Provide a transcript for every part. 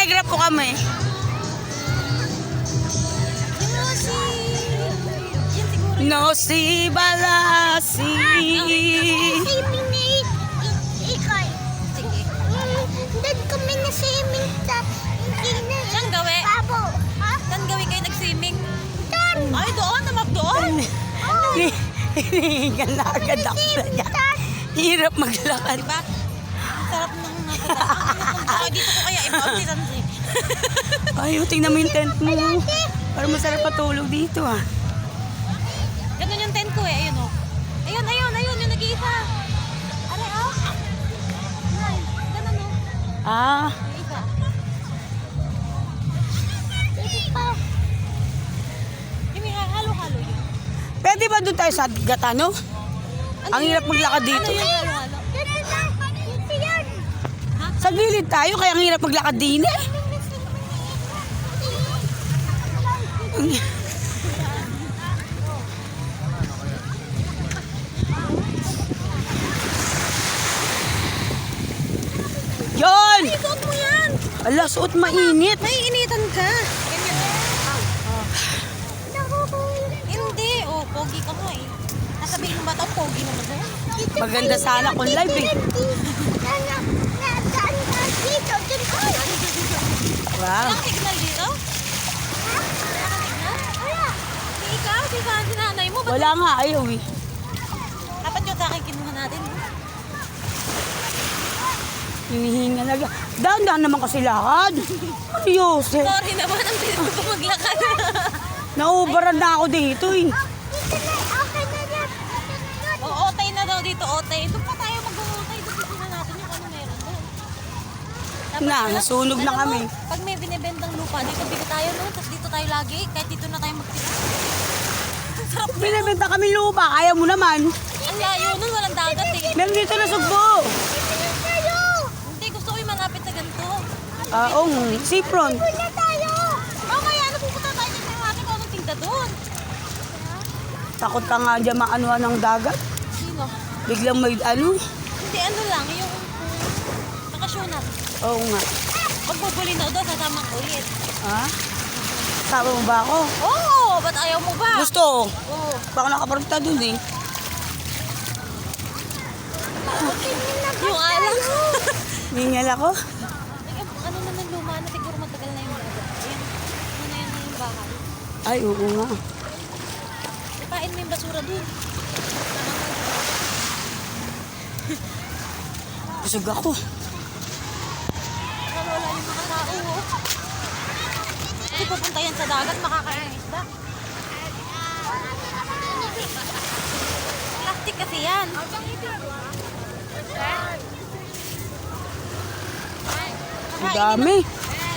telegraph po kami. No si balasi. Dad kami na swimming sa Saan gawi? Pabo. Ha? Saan gawin kayo nag-swimming? Doon. Ay, doon. Namak doon. Hinihingal na agad ako. Hirap maglakad. Diba? Ang sarap ng nasa. Dito ko kaya iba-uptisan siya. Ay, tingnan mo yung tent mo. Parang masarap patulog dito ah. Ganun yung tent ko eh. Ayun o. Ayun. Yung nag-iisa. Aray, oh. Ay, ganun o. Ah, Yung isa. Yung may halo-halo yun. pwede ba doon tayo sa Gatano? Ang hirap maglakad dito. Ano yung halo-halo? Sa gilid tayo, kaya ang hirap maglakad din eh. Yon! Suot mo yan. Ala, suot mainit. May initan ka. Hindi. Oh, pogi ka mo eh. Nasabihin mo ba ito? Pogi naman mo. Maganda sana kung live eh. Wow. Walang signal dito? Walang signal? Si ikaw, si nanay mo. Ba't Wala nga, ayaw eh. dapat yun sa akin kinuha natin? Hinihinga na. Dahan-dahan naman kasi lakad. Ano Yose? Sorry naman, ang bilis ko maglakad. Naubaran na ako dito eh. O, otay na daw dito, otay. Doon pa tayo mag-utay. Doon na natin yung ano meron doon. Dapat Na, pala, nasunog na alam kami. mo, pag may binibendang lupa, dito bigyan tayo noon. Tapos dito tayo lagi. Kahit dito na tayo magtira. Ang sarap dito. Binibenta kami lupa, ayaw mo naman. Ang layo nun, walang dagat eh. Meron dito na sugbo. Hindi, gusto ko yung malapit na ganito. Sipron. Mamaya, ano pupunta tayo dito yung ating kung anong tinda doon? Takot ka nga dyan maanuhan ng dagat. Sino? Biglang may ano. Hindi, ano lang, yung bakasyonan. Oo nga. Magbubuli na doon, sasama ko ulit. Ha? Sama mo ba ako? Oo, ba't ayaw mo ba? Gusto. Oo. Baka nakapunta dun eh. Yung alam. Hingal ako. Ano naman luma na siguro matagal na yung dagat. Ayun, ano na yan na yung bahay. Ay, oo nga. Ipain mo yung basura dun. Busog ako. Para wala yung mga tao. Oh. Kasi pupunta yan sa dagat, makakain ng isda. Plastic kasi yan. Ang dami.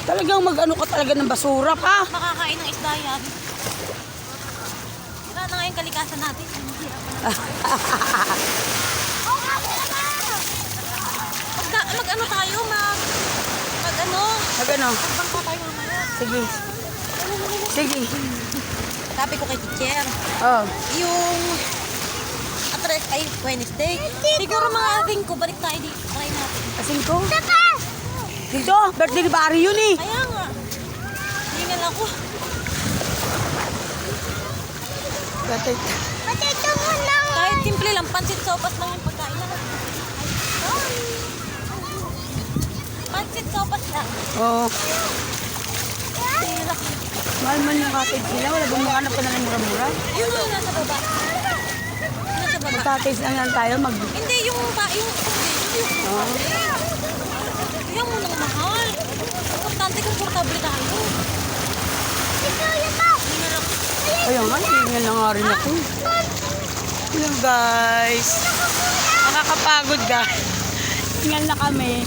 Talagang mag-ano ka talaga ng basura pa. Makakain ng isda yan. Sira na nga yung kalikasan natin. Mag-ano tayo, mag-ano. Mag-ano? Magbangka tayo mamaya. Sige. Sige. Sabi ko kay teacher, Oh. yung atres ay Wednesday. Siguro mga ating ko, balik tayo dito. Try natin. Asin ko? Dito, birthday ni Barry yun eh. Kaya nga. Hingal ako. Birthday. Kahit simple lang, pansit sopas lang yung pagkain lang. Pansit sopas lang. Oo. Tira. Mahal man yung cottage nila. Wala bang makanap ka na ng mura-mura? Yun o, nasa baba. Nasa baba. Mag-cottage lang tayo. Hindi, yung Oo. yung munang mahal. Importante, komportable tayo. Ayun nga, hingal na nga rin ako. Hello guys. Nakakapagod guys. Hingal na kami.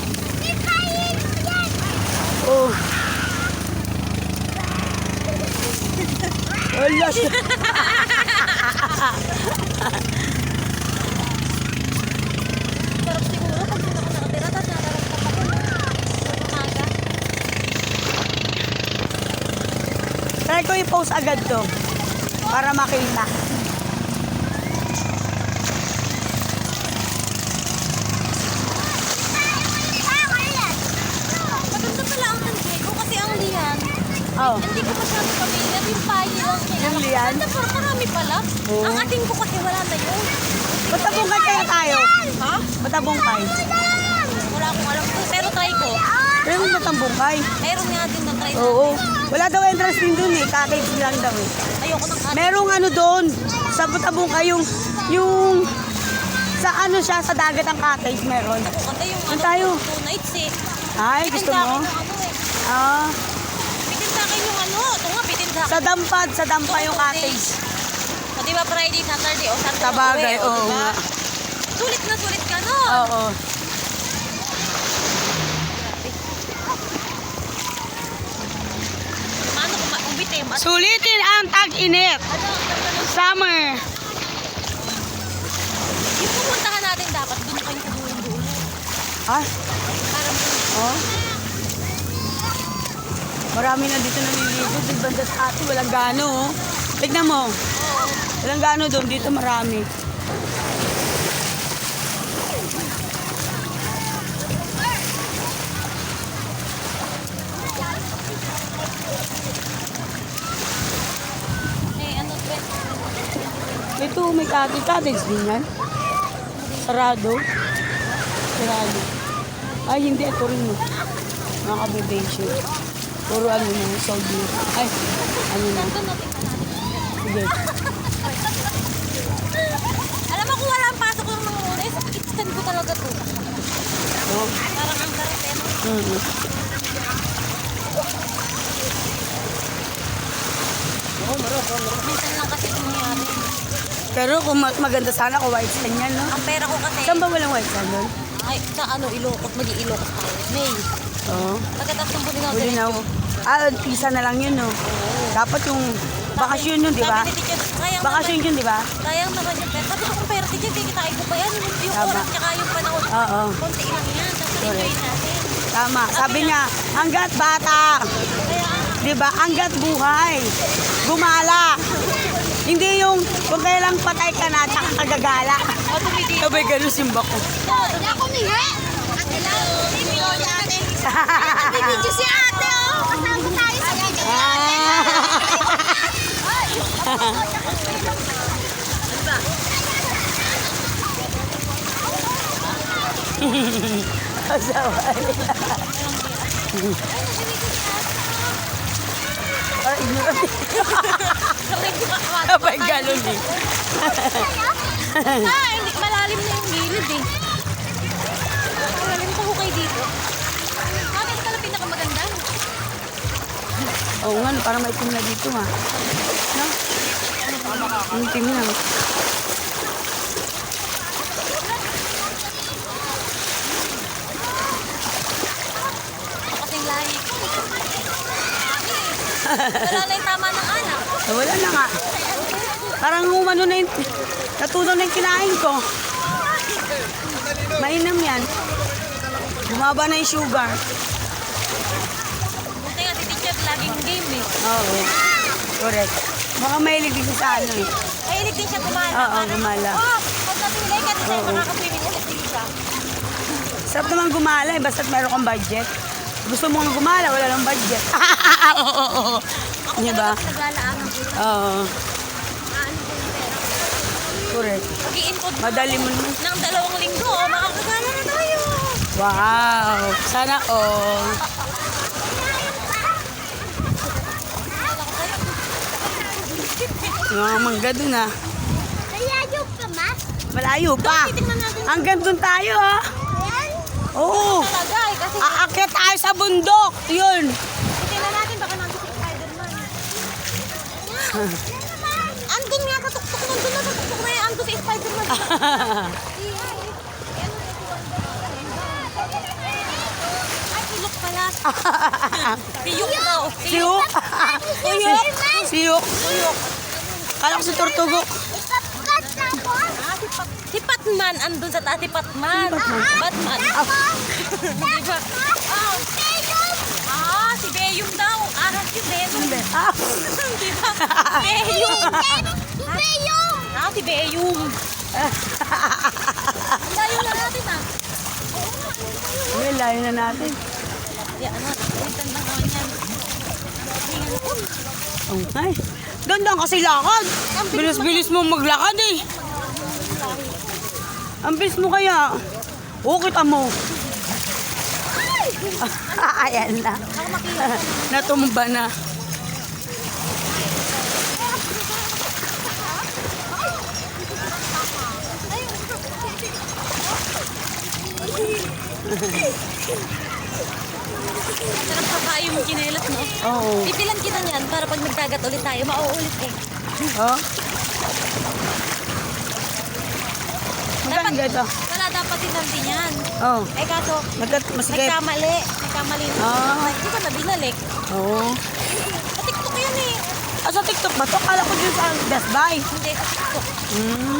Oh. Wala siya. Sarap siguro pag sino ka nakatira, tapos nakarap ka pa rin. Umaga. Try ko i-post agad to. Para makita. Maganda pala ang San Diego. Oh. Hindi ko masyado pamilya. Yung payi lang. Yung liyan? Ganda po, marami pala. Oo. Ang ating ko kasi wala na yun. Matabungkay kaya tayo. Ha? Matabungkay. Wala akong alam ko. Pero try ko. Pero may matambungkay. Meron nga din na try na. Oo. Wala daw entrance din dun eh. Cottage lang daw eh. Ayoko ng ate. Merong ano doon. Sa Matabungkay yung sa ano siya, sa dagat ang cottage meron. Kasi yung Saan tayo? 2 nights eh. Ay, gusto mo? Bitin sa akin yung ano eh. Ah, Bitin sa akin yung ano. Ito nga, bitin sa akin. sa Dampa yung cottage. O diba Friday, Saturday o Saturday. Sa bagay, uwi, o, oo diba? nga. Sulit na sulit ka no. Oo. Ano kung ubitim at Sulitin ang tag-init. Summer. yung pupuntahan natin dapat doon kayo sa doon. Ah, Para oh. Marami na dito naliligo. Di banda sa atin, walang gano oh. Tignan mo. Walang gano doon, dito marami. ano Ito, may cottage din yan. Sarado. Sarado. Ay, hindi. Ito rin mo. Mga kabibation. Puro ano na, Saudi. Ay, ano na. Nandun natin ka natin. Sige. Alam mo kung wala ang pasok yung mga muna, extend ko talaga to. Oh. Parang ang sarap eh. No? Mm-hmm. Minsan lang kasi nangyari. Pero kung maganda sana kung white sand yan, no? Ang pera ko kasi, Saan ba walang white sand doon? ay, sa ano, Ilocos, mag-i-Ilocos tayo. May. Oo. Pagkatapos ng Bulinaw, Huli na. Isa na lang yun, no? Dapat yung bakasyon yun, di ba? Sabi ni Teacher, sayang Bakasyon naman, yun, di ba? sayang naman yung pera. Sabi ko kung pera, Teacher, kikitain ko pa yan. Yung Tama. oras tsaka yung panahon. Oo. Konti lang yan. Tapos enjoy natin. Tama. Sabi niya, hanggat bata, Kaya, di ba? Hanggat buhay. Gumala. Hindi yung kung kailang patay ka na, tsaka kagagala. tumidi. Sabay ganun simba ko. Hindi ako mihi. Ate lang. Video si ate. Video si ate, oh. Kasama tayo sa video. Kasaway. Ay, ignorant. Sabay ganun eh. Hindi malalim na yung gilid eh. Malalim pa hukay dito. Bakit ka lang pinakamaganda? Oo nga, parang may itim na dito ha. No? Ang itim na. Kasing lahi ko. Wala na yung tama ng anak. Wala na nga. Parang umano na yung, natunaw na yung kinain ko. Mainam yan. Bumaba na yung sugar. Buti nga si teacher laging game eh. Oo. Correct. Baka mahilig din siya sa ano eh. Mahilig din siya gumala. Oo, gumala. Oh, pag natulay ka, tayo Oo. makakaswimming ulit din siya. Sarap naman gumala eh, basta't meron kang budget. Gusto mo nga gumala, wala lang budget. Oo. Ako Diba? talaga naglalaan ng pera. Oo. Ano ko yung pera. Correct. Mag-i-input Madali mo naman. ng 2 linggo, oh, makakagala na tayo. Wow. Sana all. Yung mga mangga dun ah. Malayo pa, ma? Malayo pa. Titingnan natin Hanggang dun tayo ah. Ayan. Oo. talaga eh, kasi Aakyat tayo sa bundok. Yun. titingnan natin baka nandun si Spider-Man. Andun nga sa tuktok, nandun na sa tuktok na yan, andun si Spider-Man. Ay, ilok pala. Siyok daw. Siyuk. Siyok. Siyuk. Siyok. Kala ko si Tortugok. Ikat na ako. Si Patman, andun sa taas si Patman. Batman. Diba? Si Beyum daw. Si Beyum. Ah. Diba? Beyum. Beyong! Si Beyum. Ang layo na natin ah. Ay, layo na natin. Yan, ano, ulitan lang naman yan. Oh, ay. Ganda kasi lakad. Bilis-bilis mo maglakad eh. Ang bilis mo kaya. Oo, kita mo. Ayan na. Natumba na. Sarap sa kayo mo kinelas, no? Oo. Pipilan kita niyan para pag nagdagat ulit tayo, mauulit eh. Oh. Magkano ito? Wala dapat tinanti niyan. Oh. Eh kaso, Masikip. nagkamali na. Ah. Hindi ko na binalik. Oo. Sa TikTok yan eh. Ah, sa TikTok ba ito? Kala ko dyan sa Best Buy. Hindi, sa TikTok. Hmm.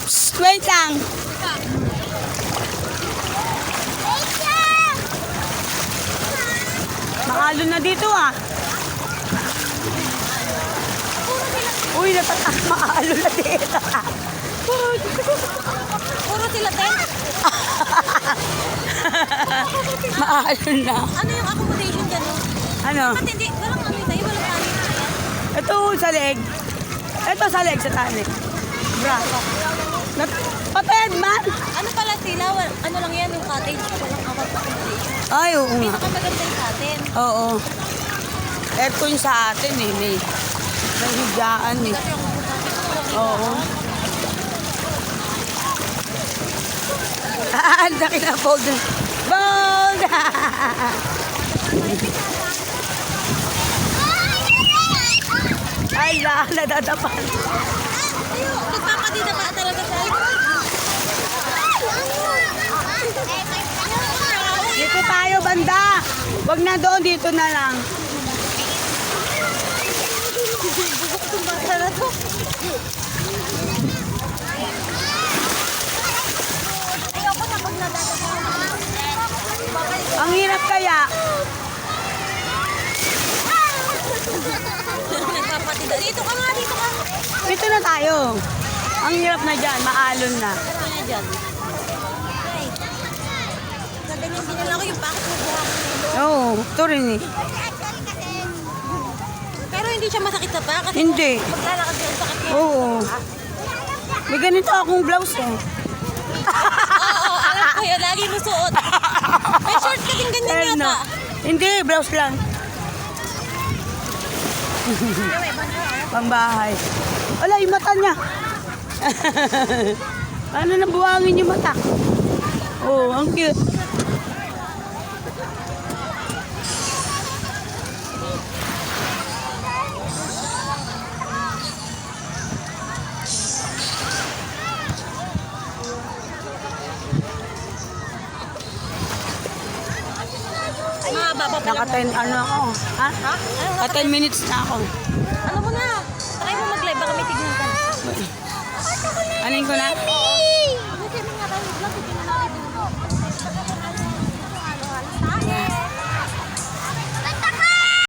Psst, wait lang. Makalo na dito ah. Uy, natatak makalo na dito. Puro sila tent. Maalo na. Ano yung accommodation dyan? No? Ano? Ba't hindi? Walang ano tayo, walang tali na yan. Ito sa leg. Ito sa leg, sa tali. Bra. Patid man. Ano pala sila? Ano lang yan yung cottage? Walang awat accommodation. Ay, oo nga. Pinakamaganda yung sa atin. Oo. Ito yung sa atin eh. May higaan eh. Kasi yung Oo. Ang laki na bold. Bold! Ay, nadadapan. nagpapadida pa talaga tayo. Dito tayo, banda. Wag na doon, dito na lang. Ayoko na pag Ang hirap kaya. nagpapadida. Dito ka nga, dito ka. Dito na tayo. Ang hirap na dyan, maalon na. Ano na dyan? Ay. Sa ganyan din lang ako yung bakit mo buhangin nilo. Oo, ito rin eh. Pero hindi siya masakit sa pa kasi Hindi. maglalakad din sakit niya. Oo. May ganito akong blouse eh. Oo, alam ko yun. Lagi mo suot. May short ka din ganyan Ano? yata. Hindi, blouse lang. Pambahay. Wala, yung mata niya. Ano na buhangin yung mata? Oh, ang cute. Mahaba pa Naka 10, ano ako? Ha? Ha? Ano, Naka 10 minutes na ako. ano mo na? Try mo mag-live. Baka may tignan ka. Anin ko na? Oo.